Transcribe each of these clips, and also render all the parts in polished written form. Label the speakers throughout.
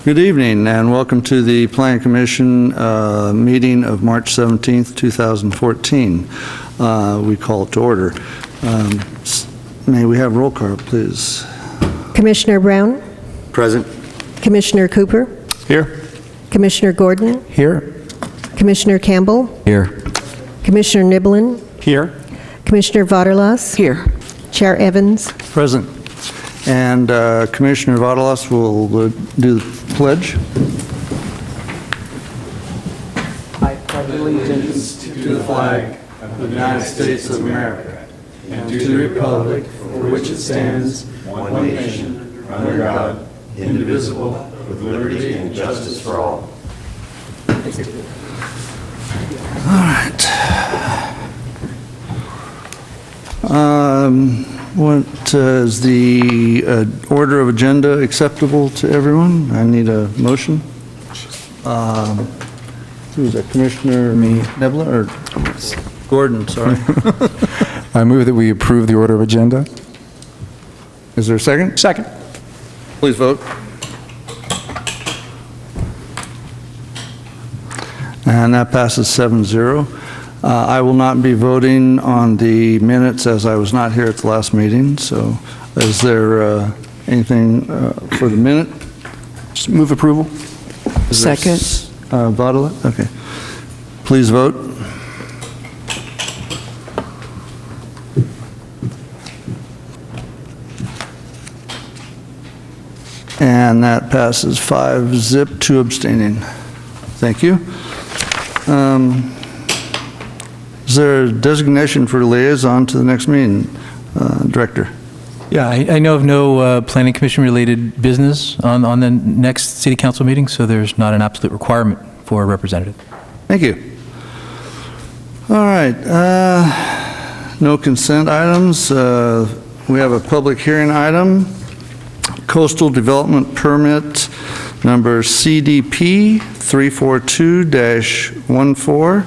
Speaker 1: Good evening and welcome to the Planning Commission meeting of March 17th, 2014. We call it to order. May we have roll call, please?
Speaker 2: Commissioner Brown?
Speaker 3: Present.
Speaker 2: Commissioner Cooper?
Speaker 3: Here.
Speaker 2: Commissioner Gordon?
Speaker 3: Here.
Speaker 2: Commissioner Campbell?
Speaker 3: Here.
Speaker 2: Commissioner Niblin?
Speaker 3: Here.
Speaker 2: Commissioner Vaterlas?
Speaker 4: Here.
Speaker 2: Chair Evans?
Speaker 1: Present. And Commissioner Vaterlas will do the pledge.
Speaker 5: I pledge allegiance to the flag of the United States of America and to the republic for which it stands, one nation, under God, indivisible, with liberty and justice for all.
Speaker 1: All right. What is the order of agenda acceptable to everyone? I need a motion. Who is that, Commissioner Nebler or Gordon, sorry.
Speaker 3: I move that we approve the order of agenda.
Speaker 1: Is there a second?
Speaker 3: Second.
Speaker 1: Please vote. And that passes 7-0. I will not be voting on the minutes as I was not here at the last meeting. So is there anything for the minute?
Speaker 3: Just move approval.
Speaker 4: Second.
Speaker 1: Vautala? Okay. Please vote. And that passes 5-0, 2 abstaining. Thank you. Is there a designation for liaison to the next meeting, Director?
Speaker 6: Yeah, I know of no Planning Commission related business on the next City Council meeting, so there's not an absolute requirement for a representative.
Speaker 1: Thank you. All right. No consent items. We have a public hearing item. Coastal Development Permit number CDP 342-14,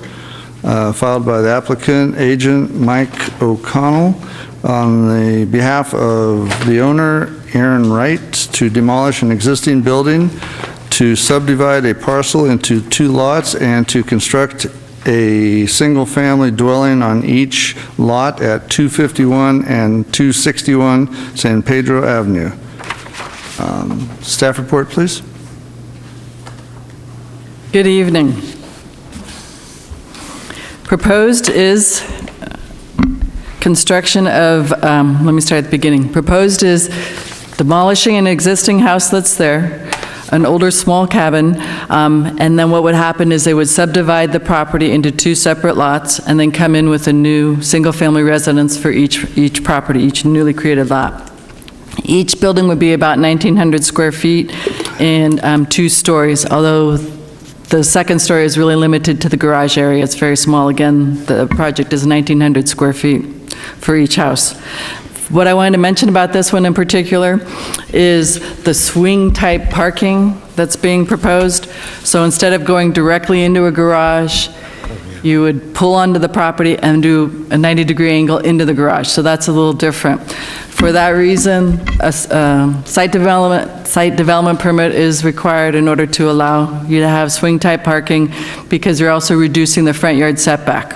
Speaker 1: filed by the applicant, agent Mike O'Connell, on the behalf of the owner, Aaron Wright, to demolish an existing building, to subdivide a parcel into 2 lots, and to construct a single-family dwelling on each lot at 251 and 261 San Pedro Avenue. Staff report, please.
Speaker 4: Good evening. Proposed is construction of, let me start at the beginning. Proposed is demolishing an existing house that's there, an older small cabin, and then what would happen is they would subdivide the property into 2 separate lots and then come in with a new single-family residence for each property, each newly created lot. Each building would be about 1,900 square feet and 2 stories, although the second story is really limited to the garage area. It's very small. Again, the project is 1,900 square feet for each house. What I wanted to mention about this one in particular is the swing-type parking that's being proposed. So instead of going directly into a garage, you would pull onto the property and do a 90-degree angle into the garage. So that's a little different. For that reason, a site development permit is required in order to allow you to have swing-type parking, because you're also reducing the front yard setback.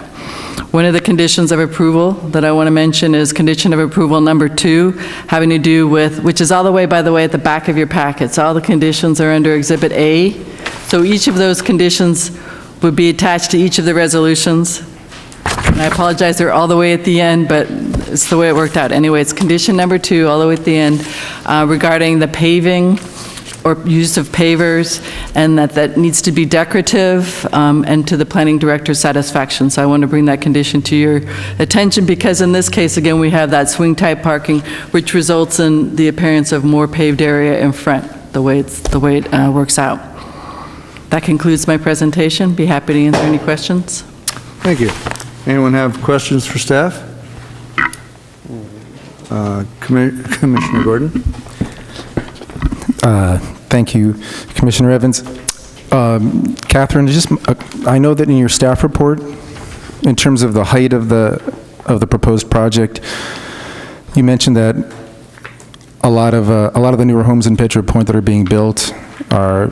Speaker 4: One of the conditions of approval that I want to mention is condition of approval number 2, having to do with, which is all the way, by the way, at the back of your packets. All the conditions are under Exhibit A. So each of those conditions would be attached to each of the resolutions. And I apologize, they're all the way at the end, but it's the way it worked out. Anyway, it's condition number 2, all the way at the end, regarding the paving or use of pavers, and that needs to be decorative and to the planning director's satisfaction. So I want to bring that condition to your attention, because in this case, again, we have that swing-type parking, which results in the appearance of more paved area in front, the way it works out. That concludes my presentation. Be happy to answer any questions.
Speaker 1: Thank you. Anyone have questions for staff? Commissioner Gordon?
Speaker 3: Thank you, Commissioner Evans. Catherine, I know that in your staff report, in terms of the height of the of the proposed project. You mentioned that a lot of the newer homes in Petro Point that are being built are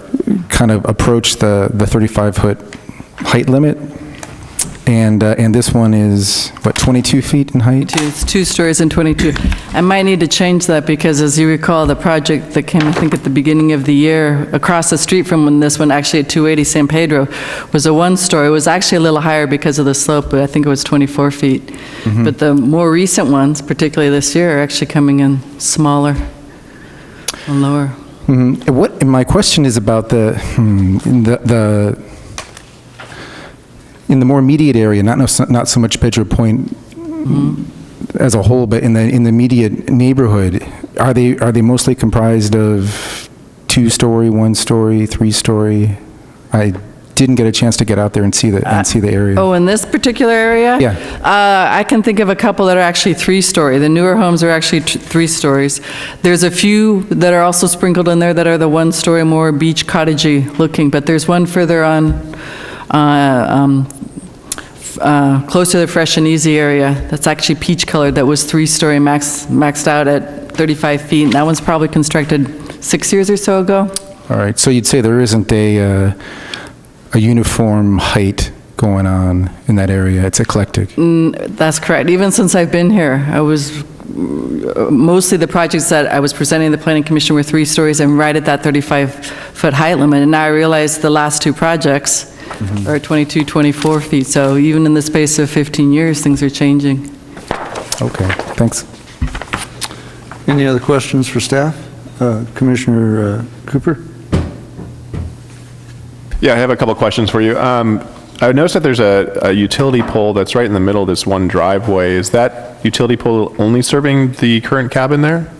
Speaker 3: kind of approach the 35-foot height limit, and this one is, what, 22 feet in height?
Speaker 4: It's 2 stories and 22. I might need to change that because, as you recall, the project that came, I think, at the beginning of the year, across the street from this one, actually at 280 San Pedro, was a 1-story. It was actually a little higher because of the slope, but I think it was 24 feet. But the more recent ones, particularly this year, are actually coming in smaller and lower.
Speaker 3: My question is about in the more immediate area, not so much Petro Point as a whole, but in the immediate neighborhood, are they mostly comprised of 2-story, 1-story, 3-story? I didn't get a chance to get out there and see the area.
Speaker 4: Oh, in this particular area?
Speaker 3: Yeah.
Speaker 4: I can think of a couple that are actually 3-story. The newer homes are actually 3 stories. There's a few that are also sprinkled in there that are the 1-story, more beach cottagey looking, but there's one further on, close to the Fresh and Easy area that's actually peach colored, that was 3-story, maxed out at 35 feet, and that one's probably constructed 6 years or so ago.
Speaker 3: All right, so you'd say there isn't a uniform height going on in that area. It's eclectic.
Speaker 4: That's correct. Even since I've been here, I was mostly the projects that I was presenting to the Planning Commission were 3 stories and right at that 35-foot height limit. And now I realize the last 2 projects are 22, 24 feet. So even in the space of 15 years, things are changing.
Speaker 3: Okay, thanks.
Speaker 1: Any other questions for staff? Commissioner Cooper?
Speaker 7: Yeah, I have a couple questions for you. I noticed that there's a utility pole that's right in the middle of this one driveway. Is that utility pole only serving the current cabin there?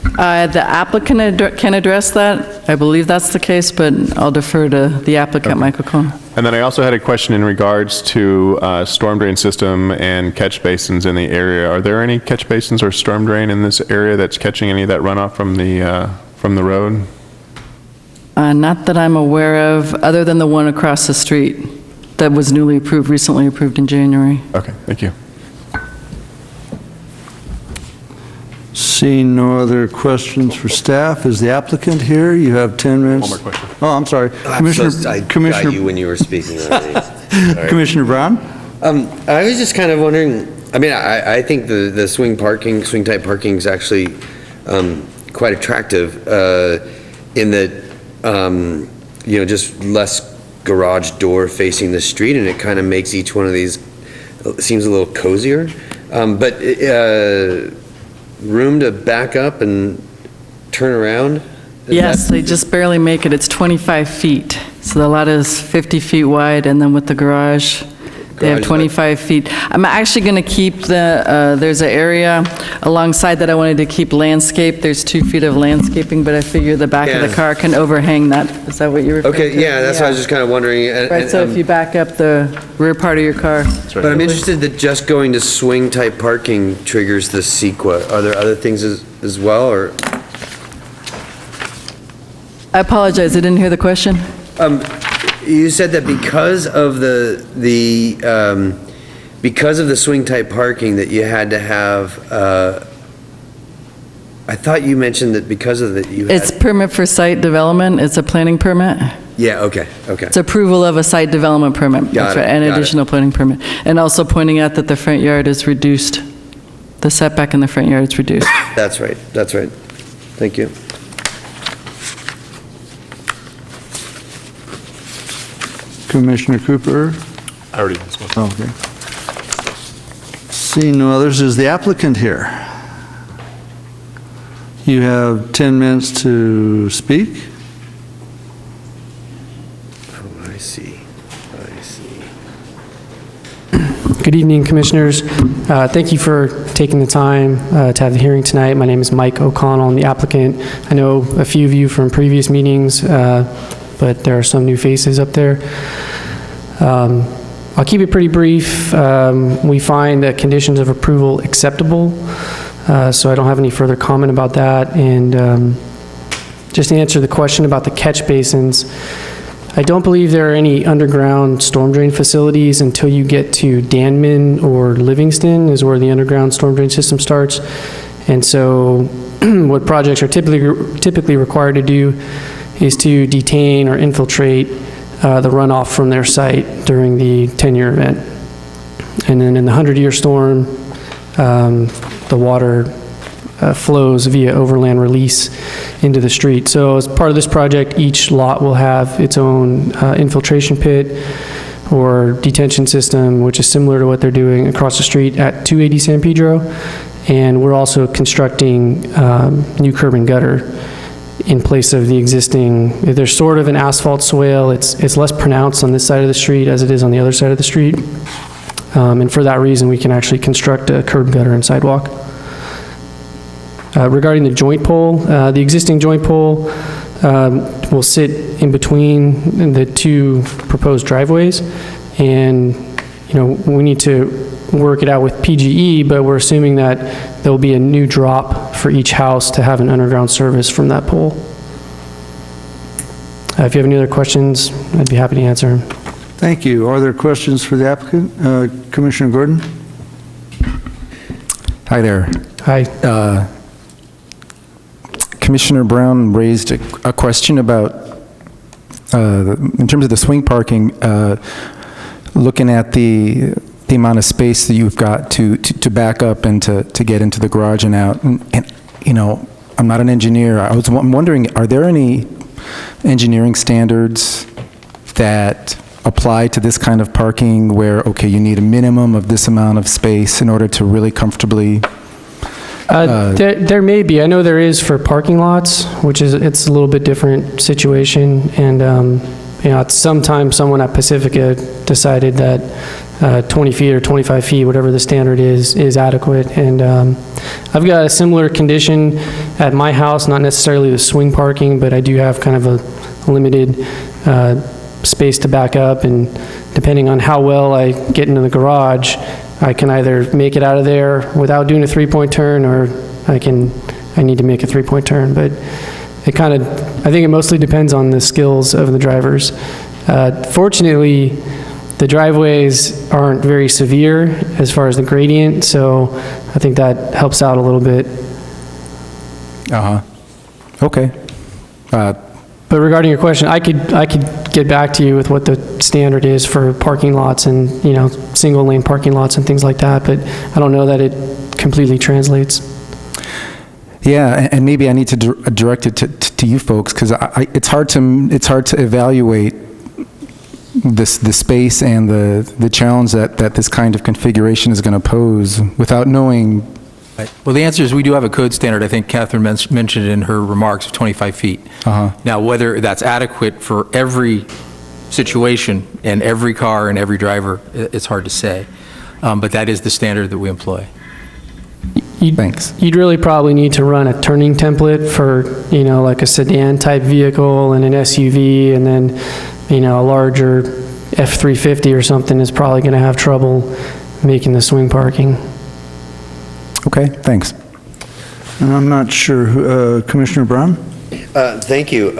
Speaker 4: The applicant can address that. I believe that's the case, but I'll defer to the applicant, Michael Cohn.
Speaker 7: And then I also had a question in regards to storm drain system and catch basins in the area. Are there any catch basins or storm drain in this area that's catching any of that runoff from the road?
Speaker 4: Not that I'm aware of, other than the one across the street that was recently approved in January.
Speaker 7: Okay, thank you.
Speaker 1: Seeing no other questions for staff, is the applicant here? You have 10 minutes.
Speaker 7: One more question.
Speaker 1: Oh, I'm sorry.
Speaker 8: I got you when you were speaking already. Sorry.
Speaker 1: Commissioner Brown?
Speaker 8: I was just kind of wondering, I mean, I think the swing type parking is actually quite attractive in that, just less garage door facing the street, and it kind of makes each one of these, seems a little cozier. But room to back up and turn around?
Speaker 4: Yes, they just barely make it. It's 25 feet. So the lot is 50 feet wide, and then with the garage, they have 25 feet. I'm actually going to keep there's an area alongside that I wanted to keep landscape. There's 2 feet of landscaping, but I figure the back of the car can overhang that. Is that what you were referring to?
Speaker 8: Okay, yeah, that's what I was just kind of wondering.
Speaker 4: Right, so if you back up the rear part of your car.
Speaker 8: But I'm interested that just going to swing type parking triggers the CEQA. Are there other things as well, or?
Speaker 4: I apologize, I didn't hear the question.
Speaker 8: You said that because of the swing type parking that you had to have, I thought you mentioned that because of that you had.
Speaker 4: It's permit for site development, it's a planning permit.
Speaker 8: Yeah, okay.
Speaker 4: It's approval of a site development permit. That's right, an additional planning permit. And also pointing out that the front yard is reduced. The setback in the front yard is reduced.
Speaker 8: That's right. Thank you.
Speaker 1: Commissioner Cooper?
Speaker 7: I already spoke.
Speaker 1: Okay. Seeing no others, is the applicant here? You have 10 minutes to speak.
Speaker 8: Oh, I see.
Speaker 9: Good evening, Commissioners. Thank you for taking the time to have the hearing tonight. My name is Mike O'Connell. I'm the applicant. I know a few of you from previous meetings, but there are some new faces up there. I'll keep it pretty brief. We find the conditions of approval acceptable, so I don't have any further comment about that. And just to answer the question about the catch basins, I don't believe there are any underground storm drain facilities until you get to Danman or Livingston is where the underground storm drain system starts. And so what projects are typically required to do is to detain or infiltrate the runoff from their site during the 10-year event. And then in the 100-year storm, the water flows via overland release into the street. So as part of this project, each lot will have its own infiltration pit or detention system, which is similar to what they're doing across the street at 280 San Pedro. And we're also constructing new curb and gutter in place of the existing. There's sort of an asphalt swale. It's less pronounced on this side of the street as it is on the other side of the street. And for that reason, we can actually construct a curb gutter and sidewalk. Regarding the joint pole, the existing joint pole will sit in between the two proposed driveways. And, you know, we need to work it out with PGE, but we're assuming that there'll be a new drop for each house to have an underground service from that pole. If you have any other questions, I'd be happy to answer them.
Speaker 1: Thank you. Are there questions for the applicant? Commissioner Gordon?
Speaker 3: Hi there.
Speaker 9: Hi.
Speaker 3: Commissioner Brown raised a question about, in terms of the swing parking, looking at the amount of space that you've got to back up and to get into the garage and out. And you know, I'm not an engineer. I'm wondering, are there any engineering standards that apply to this kind of parking where, okay, you need a minimum of this amount of space in order to really comfortably?
Speaker 9: There may be. I know there is for parking lots, which is, it's a little bit different situation. And, you know, sometimes someone at Pacifica decided that 20 feet or 25 feet, whatever the standard is adequate. And I've got a similar condition at my house, not necessarily the swing parking, but I do have kind of a limited space to back up. And depending on how well I get into the garage, I can either make it out of there without doing a three-point turn, or I need to make a three-point turn. But it kind of, I think it mostly depends on the skills of the drivers. Fortunately, the driveways aren't very severe as far as the gradient, so I think that helps out a little bit.
Speaker 3: Okay.
Speaker 9: But regarding your question, I could get back to you with what the standard is for parking lots and, you know, single lane parking lots and things like that, but I don't know that it completely translates.
Speaker 3: Yeah, and maybe I need to direct it to you folks, because it's hard to evaluate the space and the challenge that this kind of configuration is going to pose without knowing.
Speaker 6: Right. Well, the answer is we do have a code standard. I think Catherine mentioned in her remarks of 25 feet. Now, whether that's adequate for every situation and every car and every driver, it's hard to say. But that is the standard that we employ.
Speaker 3: Thanks.
Speaker 9: You'd really probably need to run a turning template for, you know, like a sedan type vehicle and an SUV, and then, you know, a larger F-350 or something is probably going to have trouble making the swing parking.
Speaker 3: Okay, thanks.
Speaker 1: And I'm not sure, Commissioner Brown?
Speaker 8: Thank you.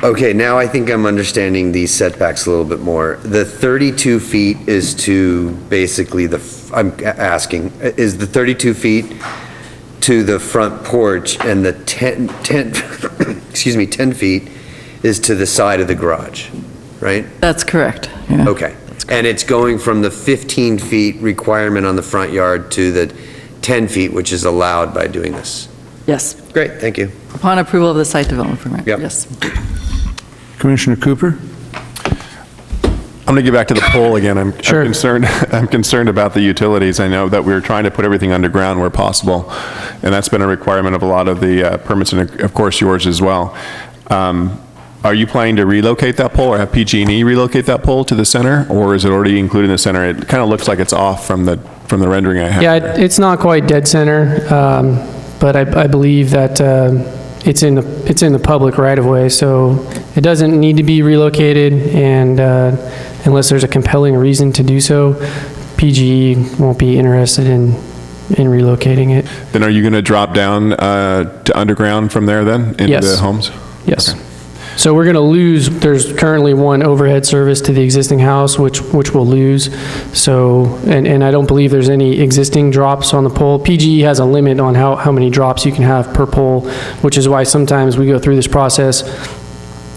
Speaker 8: Okay, now I think I'm understanding these setbacks a little bit more. The 32 feet is to basically I'm asking, is the 32 feet to the front porch, and the 10 excuse me, 10 feet is to the side of the garage, right?
Speaker 4: That's correct. Yeah.
Speaker 8: Okay. And it's going from the 15 feet requirement on the front yard to the 10 feet, which is allowed by doing this.
Speaker 4: Yes.
Speaker 8: Great, thank you.
Speaker 4: Upon approval of the site development permit.
Speaker 8: Yep.
Speaker 4: Yes.
Speaker 1: Commissioner Cooper?
Speaker 7: I'm going to get back to the pole again. I'm
Speaker 9: Sure.
Speaker 7: I'm concerned about the utilities. I know that we're trying to put everything underground where possible, and that's been a requirement of a lot of the permits, and of course yours as well. Are you planning to relocate that pole, or have PG&E relocate that pole to the center, or is it already included in the center? It kind of looks like it's off from the rendering I have.
Speaker 9: Yeah, it's not quite dead center, but I believe that it's in the public right of way, so it doesn't need to be relocated, and unless there's a compelling reason to do so, PGE won't be interested in relocating it.
Speaker 7: Then are you going to drop down to underground from there then into
Speaker 9: Yes.
Speaker 7: the homes?
Speaker 9: Yes.
Speaker 7: Okay.
Speaker 9: So we're going to lose, there's currently one overhead service to the existing house, which we'll lose. So, and I don't believe there's any existing drops on the pole. PGE has a limit on how many drops you can have per pole, which is why sometimes we go through this process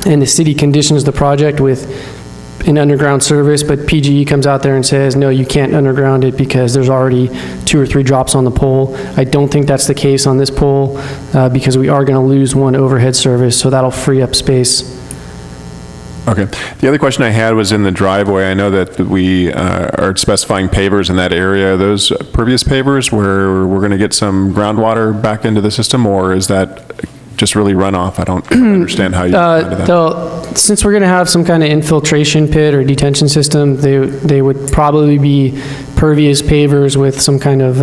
Speaker 9: and the city conditions the project with an underground service, but PGE comes out there and says, no, you can't underground it because there's already 2 or 3 drops on the pole. I don't think that's the case on this pole because we are going to lose one overhead service, so that'll free up space.
Speaker 7: Okay. The other question I had was in the driveway. I know that we are specifying pavers in that area. Are those pervious pavers where we're going to get some groundwater back into the system, or is that just really runoff? I don't understand how you do that.
Speaker 9: Since we're going to have some kind of infiltration pit or detention system, they would probably be pervious pavers with some kind of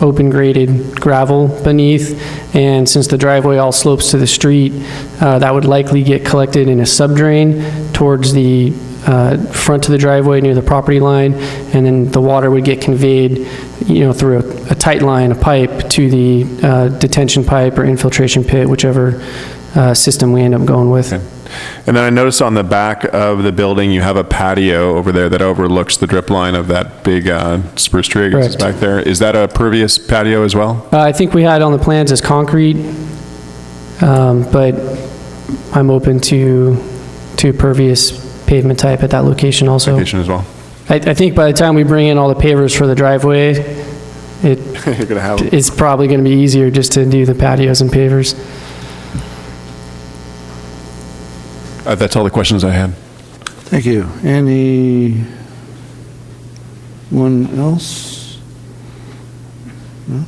Speaker 9: open graded gravel beneath. And since the driveway all slopes to the street, that would likely get collected in a subdrain towards the front of the driveway near the property line, and then the water would get conveyed, through a tight line, a pipe, to the detention pipe or infiltration pit, whichever system we end up going with.
Speaker 7: Okay. And then I noticed on the back of the building, you have a patio over there that overlooks the drip line of that big spruce tree, I guess, is back there. Is that a pervious patio as well?
Speaker 9: I think we had on the plans as concrete, but I'm open to pervious pavement type at that location also.
Speaker 7: Location as well.
Speaker 9: I think by the time we bring in all the pavers for the driveway, it's probably going to be easier just to do the patios and pavers.
Speaker 7: That's all the questions I had.
Speaker 1: Thank you. Anyone else? No?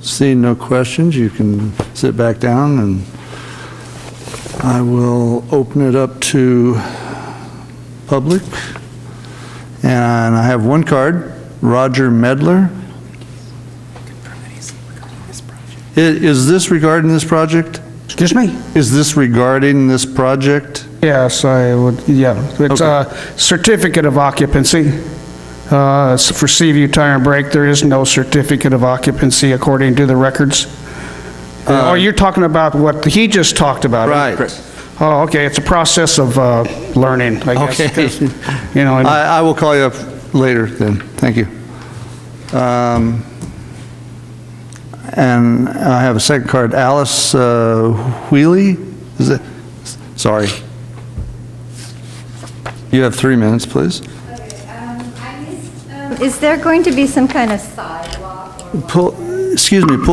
Speaker 1: Seeing no questions, you can sit back down, and I will open it up to public. And I have one card, Roger Medler. Is this regarding this project?
Speaker 10: Excuse me?
Speaker 1: Is this regarding this project?
Speaker 10: Yes, I would, yeah. It's a certificate of occupancy. For Seaview Tire and Brake, there is no certificate of occupancy according to the records. You're talking about what he just talked about.
Speaker 1: Right.
Speaker 10: Oh, okay, it's a process of learning, I guess.
Speaker 1: Okay. I will call you up later then. Thank you. And I have a second card, Alice Wheely. Is it? Sorry. You have 3 minutes, please.
Speaker 11: Is there going to be some kind of sidewalk?
Speaker 1: Pull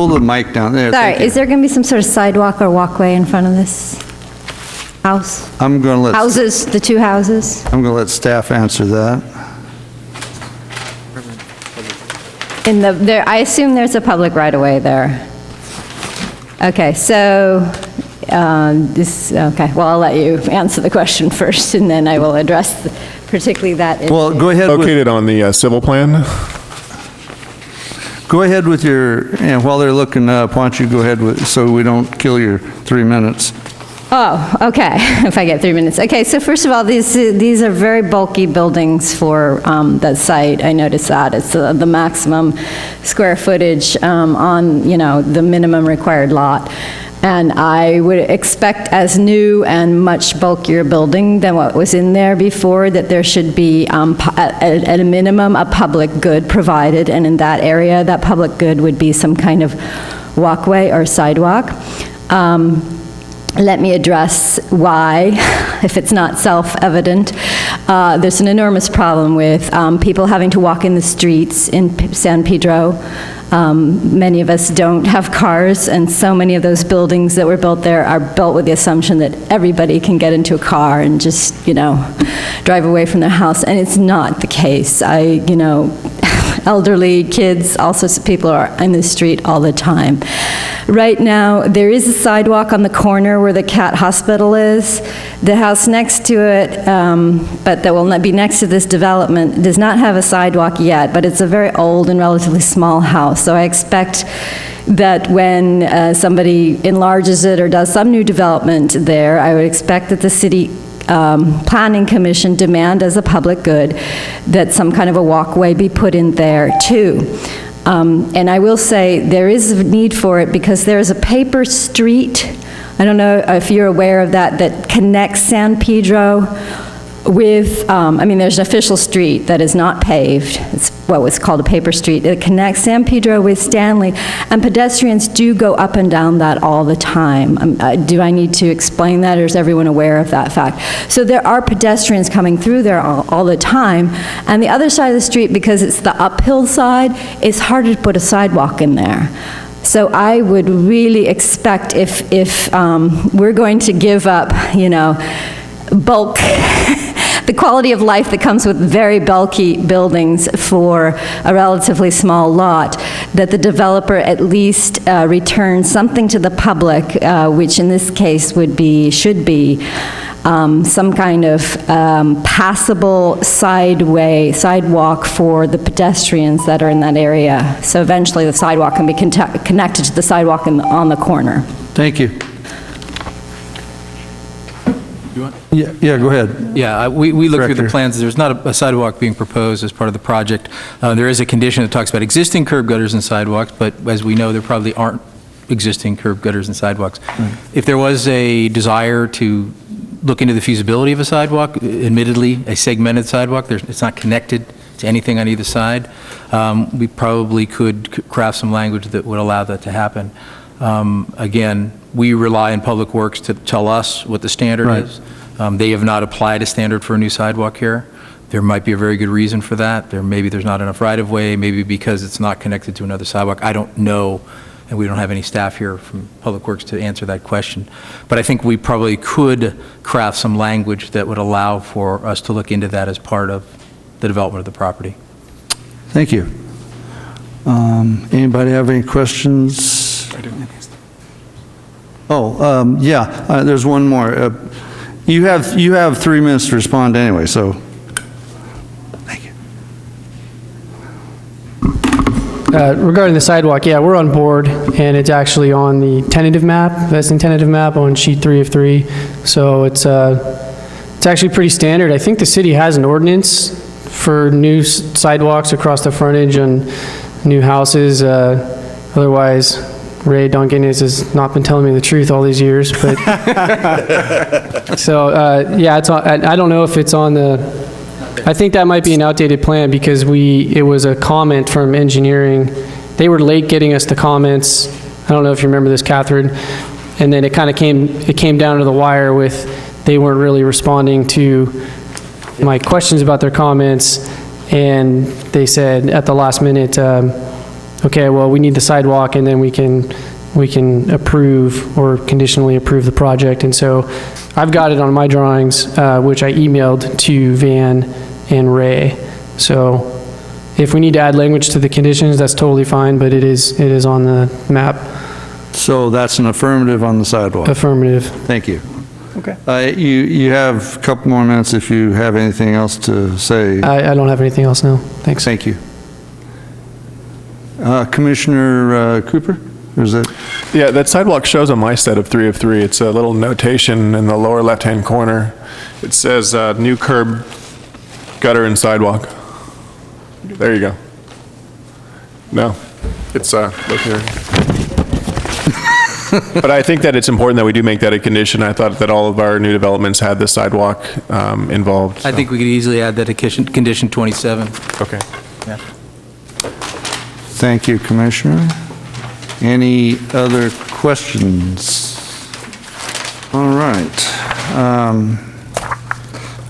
Speaker 1: the mic down there.
Speaker 11: Sorry, is there going to be some sort of sidewalk or walkway in front of this house?
Speaker 1: I'm going to let...
Speaker 11: Houses, the 2 houses?
Speaker 1: I'm going to let staff answer that.
Speaker 11: I assume there's a public right-of-way there. Okay, so okay, well, I'll let you answer the question first, and then I will address particularly that.
Speaker 1: Well, go ahead.
Speaker 7: Located on the civil plan?
Speaker 1: Go ahead with your, and while they're looking up, why don't you go ahead with, so we don't kill your 3 minutes.
Speaker 11: Oh, okay, if I get 3 minutes. Okay, so first of all, these are very bulky buildings for the site. I noticed that. It's the maximum square footage on, the minimum required lot. And I would expect, as new and much bulkier building than what was in there before, that there should be, at a minimum, a public good provided. And in that area, that public good would be some kind of walkway or sidewalk. Let me address why, if it's not self-evident. There's an enormous problem with people having to walk in the streets in San Pedro. Many of us don't have cars, and so many of those buildings that were built there are built with the assumption that everybody can get into a car and just, drive away from their house, and it's not the case. Elderly, kids, all sorts of people are in the street all the time. Right now, there is a sidewalk on the corner where the cat hospital is. The house next to it, but that will not be next to this development, does not have a sidewalk yet, but it's a very old and relatively small house. So I expect that when somebody enlarges it or does some new development there, I would expect that the city Planning Commission demand as a public good that some kind of a walkway be put in there too. And I will say there is a need for it because there is a paper street I don't know if you're aware of that, that connects San Pedro with, there's an official street that is not paved. It's what was called a paper street. It connects San Pedro with Stanley, and pedestrians do go up and down that all the time. Do I need to explain that, or is everyone aware of that fact? So there are pedestrians coming through there all the time, and the other side of the street, because it's the uphill side, it's harder to put a sidewalk in there. So I would really expect if we're going to give up, bulk, the quality of life that comes with very bulky buildings for a relatively small lot, that the developer at least return something to the public, which in this case should be some kind of passable sidewalk for the pedestrians that are in that area. So eventually the sidewalk can be connected to the sidewalk on the corner.
Speaker 1: Thank you. Yeah, go ahead.
Speaker 6: Yeah, we looked through the
Speaker 1: Director.
Speaker 6: plans. There's not a sidewalk being proposed as part of the project. There is a condition that talks about existing curb gutters and sidewalks, but as we know, there probably aren't existing curb gutters and sidewalks. If there was a desire to look into the feasibility of a sidewalk, admittedly, a segmented sidewalk, it's not connected to anything on either side, we probably could craft some language that would allow that to happen. Again, we rely on Public Works to tell us what the standard is. They have not applied a standard for a new sidewalk here. There might be a very good reason for that. Maybe there's not enough right-of-way, maybe because it's not connected to another sidewalk. I don't know, and we don't have any staff here from Public Works to answer that question. But I think we probably could craft some language that would allow for us to look into that as part of the development of the property.
Speaker 1: Thank you. Anybody have any questions? There's one more. You have 3 minutes to respond anyway, so thank you.
Speaker 9: Regarding the sidewalk, yeah, we're on board, and it's actually on the tentative map, vesting tentative map on sheet 3 of 3. So it's actually pretty standard. I think the city has an ordinance for new sidewalks across the frontage on new houses. Otherwise, Ray Duncan has not been telling me the truth all these years, but so yeah, it's on. I don't know if it's on the. I think that might be an outdated plan because it was a comment from engineering. They were late getting us the comments. I don't know if you remember this, Catherine. And then it kind of came down to the wire with they weren't really responding to my questions about their comments, and they said at the last minute, okay, well, we need the sidewalk, and then we can approve or conditionally approve the project. And so I've got it on my drawings, which I emailed to Van and Ray. So if we need to add language to the conditions, that's totally fine, but it is on the map.
Speaker 1: So that's an affirmative on the sidewalk?
Speaker 9: Affirmative.
Speaker 1: Thank you.
Speaker 9: Okay.
Speaker 1: You have a couple more minutes if you have anything else to say.
Speaker 9: I don't have anything else now. Thanks.
Speaker 1: Thank you. Commissioner Cooper, or is it?
Speaker 7: Yeah, that sidewalk shows on my set of 3 of 3. It's a little notation in the lower left-hand corner. It says new curb, gutter, and sidewalk. There you go. No, it's look here. But I think that it's important that we do make that a condition. I thought that all of our new developments had the sidewalk involved. So.
Speaker 6: I think we could easily add that to condition 27.
Speaker 7: Okay.
Speaker 6: Yeah.
Speaker 1: Thank you, Commissioner. Any other questions? All right.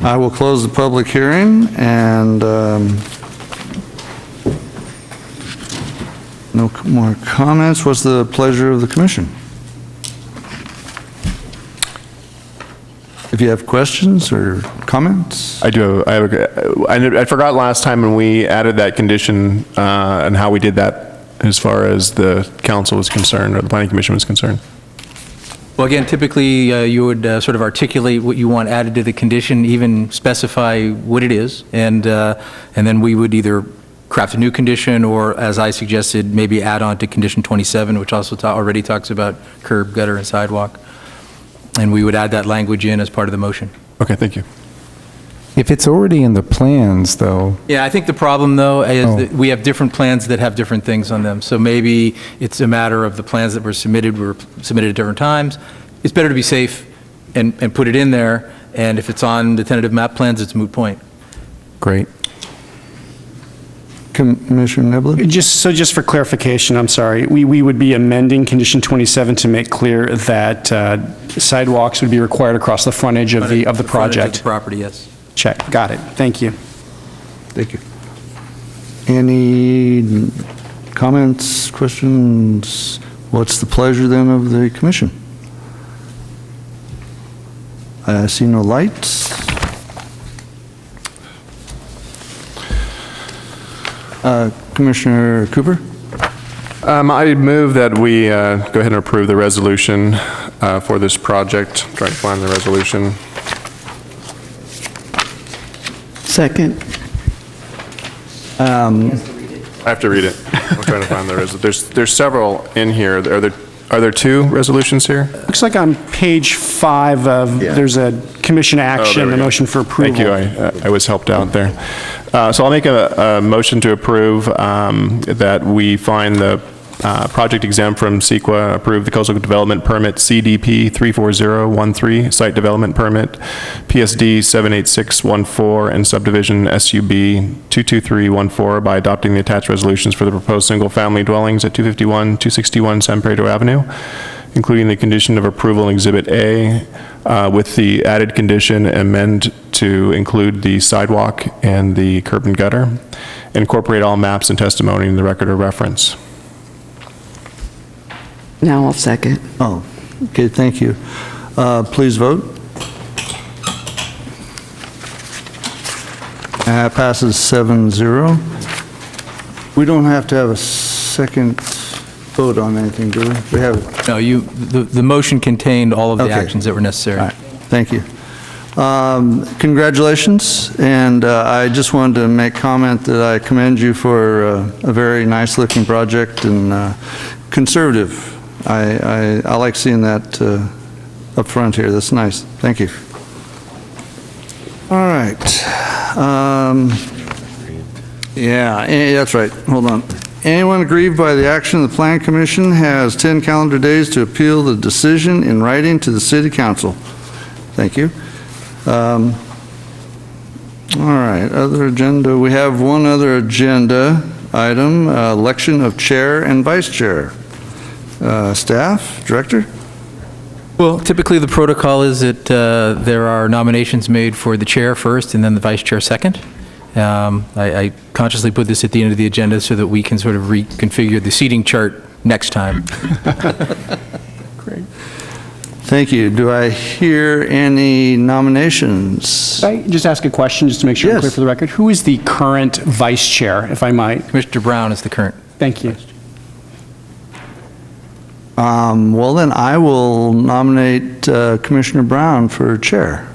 Speaker 1: I will close the public hearing, and no more comments. What's the pleasure of the commission? If you have questions or comments?
Speaker 7: I do. I forgot last time when we added that condition and how we did that as far as the council was concerned or the planning commission was concerned.
Speaker 6: Well, again, typically you would sort of articulate what you want added to the condition, even specify what it is, and then we would either craft a new condition or, as I suggested, maybe add on to condition 27, which also already talks about curb, gutter, and sidewalk. And we would add that language in as part of the motion.
Speaker 7: Okay, thank you.
Speaker 3: If it's already in the plans, though.
Speaker 6: Yeah, I think the problem, though, is that we have different plans that have different things on them. So maybe it's a matter of the plans that were submitted at different times. it's better to be safe and put it in there, and if it's on the tentative map plans, it's a moot point.
Speaker 3: Great.
Speaker 1: Commissioner Niblin?
Speaker 12: Just for clarification, I'm sorry, we would be amending condition 27 to make clear that sidewalks would be required across the frontage of the
Speaker 6: Frontage of
Speaker 12: project.
Speaker 6: the property, yes.
Speaker 12: Check, got it, thank you.
Speaker 1: Thank you. Any comments, questions? What's the pleasure then of the commission? I see no lights. Commissioner Cooper?
Speaker 7: I move that we go ahead and approve the resolution for this project. Try to find the resolution.
Speaker 5: Second.
Speaker 7: I have to read it. I'm trying to find the resolution. There's several in here. Are there two resolutions here?
Speaker 12: Looks like on page 5 of, there's a commission action,
Speaker 7: we
Speaker 12: a
Speaker 7: go.
Speaker 12: motion for approval.
Speaker 7: Thank you. I was helped out there. So I'll make a motion to approve that we find the project exempt from CEQA, approve the coastal development permit CDP 34013, site development permit PSD 78614, and subdivision SUB 22314 by adopting the attached resolutions for the proposed single-family dwellings at 251, 261 San Pedro Avenue, including the condition of approval in Exhibit A, with the added condition amend to include the sidewalk and the curb and gutter, incorporate all maps and testimony in the record of reference.
Speaker 5: Now I'll second.
Speaker 1: Oh, okay, thank you. Please vote. Passes 7-0. We don't have to have a second vote on anything, do we? We have.
Speaker 6: No, the motion contained all of the
Speaker 1: Okay.
Speaker 6: actions that were necessary.
Speaker 1: All right, thank you. Congratulations, and I just wanted to make comment that I commend you for a very nice-looking project and conservative. I like seeing that up front here. That's nice. Thank you. All right. That's right. Hold on. Anyone aggrieved by the action of the Plan Commission has 10 calendar days to appeal the decision in writing to the City Council. Thank you. All right, other agenda. We have one other agenda item, election of chair and vice chair. Staff, director?
Speaker 6: Well, typically the protocol is that there are nominations made for the chair first and then the vice chair second. I consciously put this at the end of the agenda so that we can sort of reconfigure the seating chart next time.
Speaker 1: Great. Thank you. Do I hear any nominations?
Speaker 12: Can I just ask a question, just to make sure I'm clear for the record? Who is the current vice chair, if I might?
Speaker 6: Commissioner Brown is the current.
Speaker 12: Thank you.
Speaker 1: Well, then I will nominate Commissioner Brown for chair.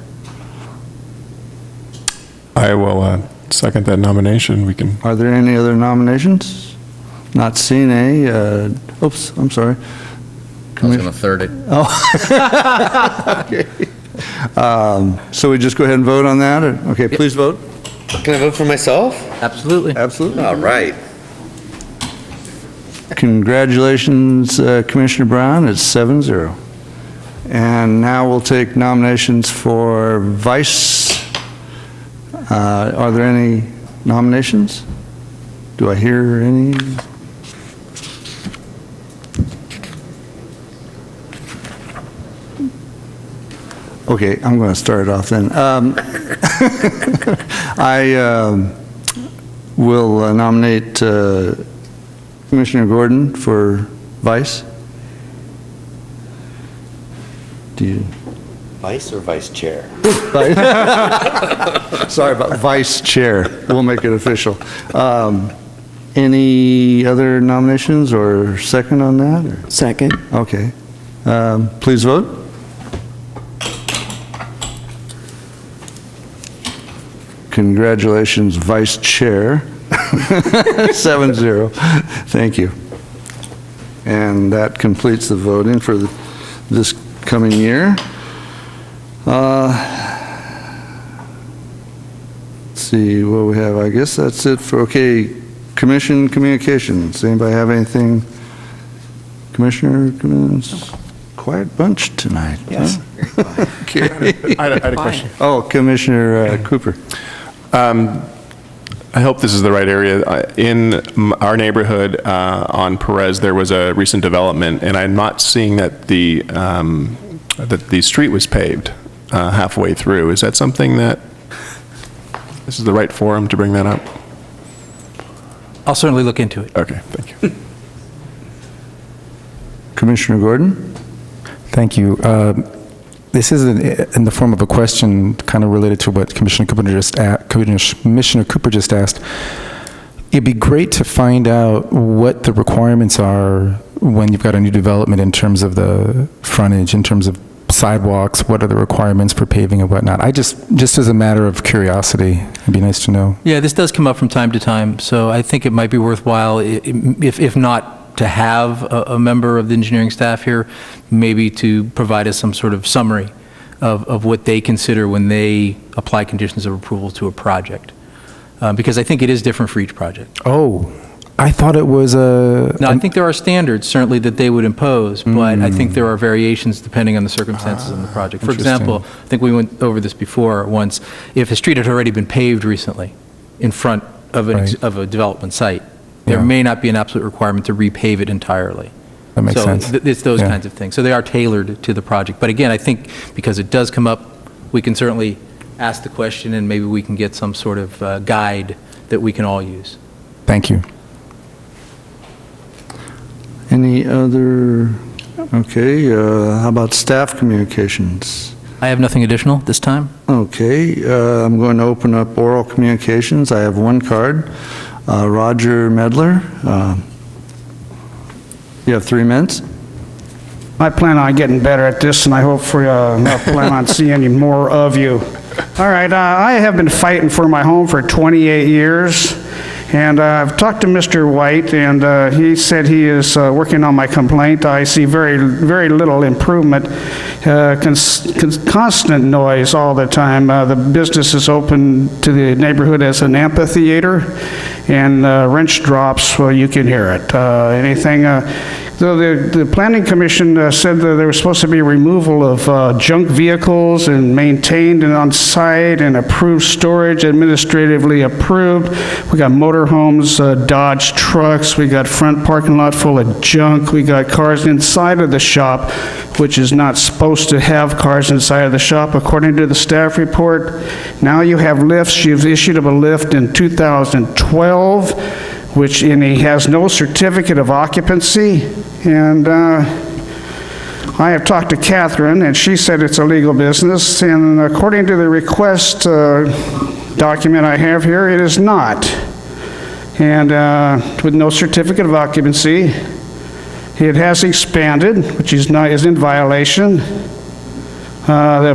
Speaker 7: I will second that nomination. We can.
Speaker 1: Are there any other nominations? Not seeing any. Oops, I'm sorry.
Speaker 13: I was going to third it.
Speaker 1: Oh. Okay. So we just go ahead and vote on that? Okay, please vote.
Speaker 8: Can I vote for myself?
Speaker 6: Absolutely.
Speaker 1: Absolutely.
Speaker 8: All right.
Speaker 1: Congratulations, Commissioner Brown. It's 7-0. And now we'll take nominations for vice. Are there any nominations? Do I hear any? Okay, I'm going to start off then. I will nominate Commissioner Gordon for vice. Do you?
Speaker 8: Vice or vice chair?
Speaker 1: Sorry about vice chair. We'll make it official. Any other nominations or second on that? Or?
Speaker 5: Second.
Speaker 1: Okay. Please vote. Congratulations, Vice Chair. 7-0. Thank you. And that completes the voting for this coming year. Let's see what we have. I guess that's it for, okay, Commission Communications. Anybody have anything? Commissioner, quiet bunch tonight.
Speaker 12: Yes.
Speaker 1: Huh? Okay.
Speaker 7: I had a question.
Speaker 1: Oh, Commissioner Cooper.
Speaker 7: I hope this is the right area. In our neighborhood on Perez, there was a recent development, and I'm not seeing that the street was paved halfway through. Is that something that this is the right forum to bring that up?
Speaker 6: I'll certainly look into it.
Speaker 7: Okay, thank you.
Speaker 1: Commissioner Gordon?
Speaker 3: Thank you. This is in the form of a question kind of related to what Commissioner Cooper just asked. It'd be great to find out what the requirements are when you've got a new development in terms of the frontage, in terms of sidewalks, what are the requirements for paving and whatnot. Just as a matter of curiosity, it'd be nice to know.
Speaker 6: Yeah, this does come up from time to time, so I think it might be worthwhile, if not to have a member of the engineering staff here, maybe to provide us some sort of summary of what they consider when they apply conditions of approval to a project. Because I think it is different for each project.
Speaker 3: Oh, I thought it was a...
Speaker 6: Now, I think there are standards, certainly, that they would impose, but I think there are variations depending on the circumstances of the project. For example, I think we went over this before once, if a street had already been paved recently in front of a development site, there may not be an absolute requirement to repave it entirely.
Speaker 3: That makes sense.
Speaker 6: So it's those kinds of things. So they are tailored to the project. But again, I think because it does come up, we can certainly ask the question and maybe we can get some sort of guide that we can all use.
Speaker 3: Thank you.
Speaker 1: Any other, okay, how about staff communications?
Speaker 6: I have nothing additional this time.
Speaker 1: Okay, I'm going to open up oral communications. I have one card. Roger Medler, you have 3 minutes.
Speaker 10: I plan on getting better at this, and I hope I plan on seeing more of you. All right, I have been fighting for my home for 28 years, and I've talked to Mr. White, and he said he is working on my complaint. I see very little improvement. Constant noise all the time. The business is open to the neighborhood as an amphitheater, and wrench drops, well, you can hear it. So the Planning Commission said that there was supposed to be removal of junk vehicles and maintained and on site and approved storage, administratively approved. We got motorhomes, Dodge trucks, we got front parking lot full of junk, we got cars inside of the shop, which is not supposed to have cars inside of the shop according to the staff report. Now you have lifts. You've issued him a lift in 2012, and he has no certificate of occupancy. And I have talked to Catherine, and she said it's a legal business, and according to the request document I have here, it is not. And with no certificate of occupancy, it has expanded, which is in violation. The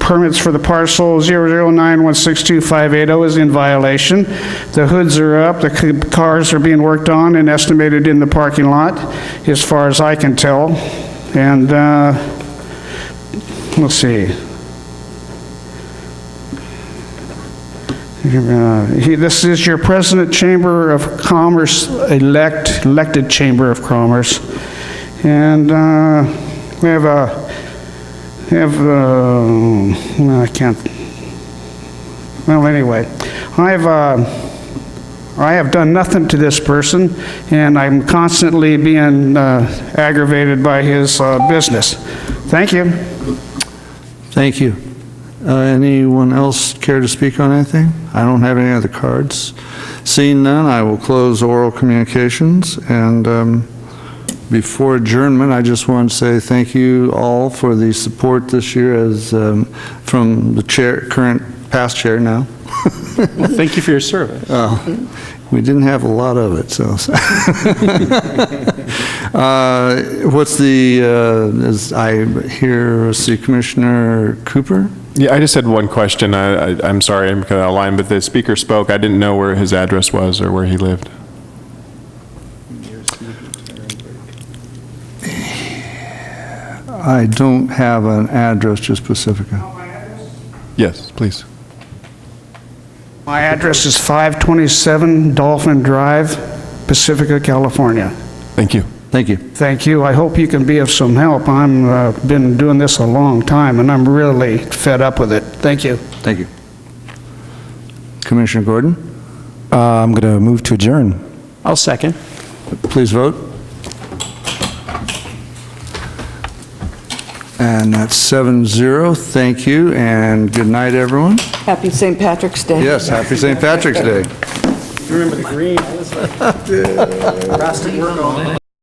Speaker 10: permits for the parcel 009162580 is in violation. The hoods are up, the cars are being worked on and estimated in the parking lot, as far as I can tell. And let's see. This is your President Chamber of Commerce, elected Chamber of Commerce. And we have I can't, well, anyway, I have done nothing to this person, and I'm constantly being aggravated by his business. Thank you.
Speaker 1: Thank you. Anyone else care to speak on anything? I don't have any other cards. Seeing none, I will close oral communications, and before adjournment, I just want to say thank you all for the support this year as from the past chair now.
Speaker 12: Well, thank you for your service.
Speaker 1: We didn't have a lot of it, so. What's the, as I hear, see Commissioner Cooper?
Speaker 7: Yeah, I just had one question. I'm sorry, I'm kind of out of line, but the speaker spoke. I didn't know where his address was or where he lived.
Speaker 1: I don't have an address, just Pacifica.
Speaker 7: Yes, please.
Speaker 10: My address is 527 Dolphin Drive, Pacifica, California.
Speaker 7: Thank you.
Speaker 1: Thank you.
Speaker 10: Thank you. I hope you can be of some help. I'm been doing this a long time, and I'm really fed up with it. Thank you.
Speaker 1: Thank you. Commissioner Gordon,
Speaker 3: I'm going to move to adjourn.
Speaker 12: I'll second.
Speaker 1: please vote. And that's 7-0. Thank you, and good night, everyone.
Speaker 14: Happy St. Patrick's Day.
Speaker 1: Yes, happy St. Patrick's Day.
Speaker 10: Remember the green?
Speaker 14: Rustic work on it.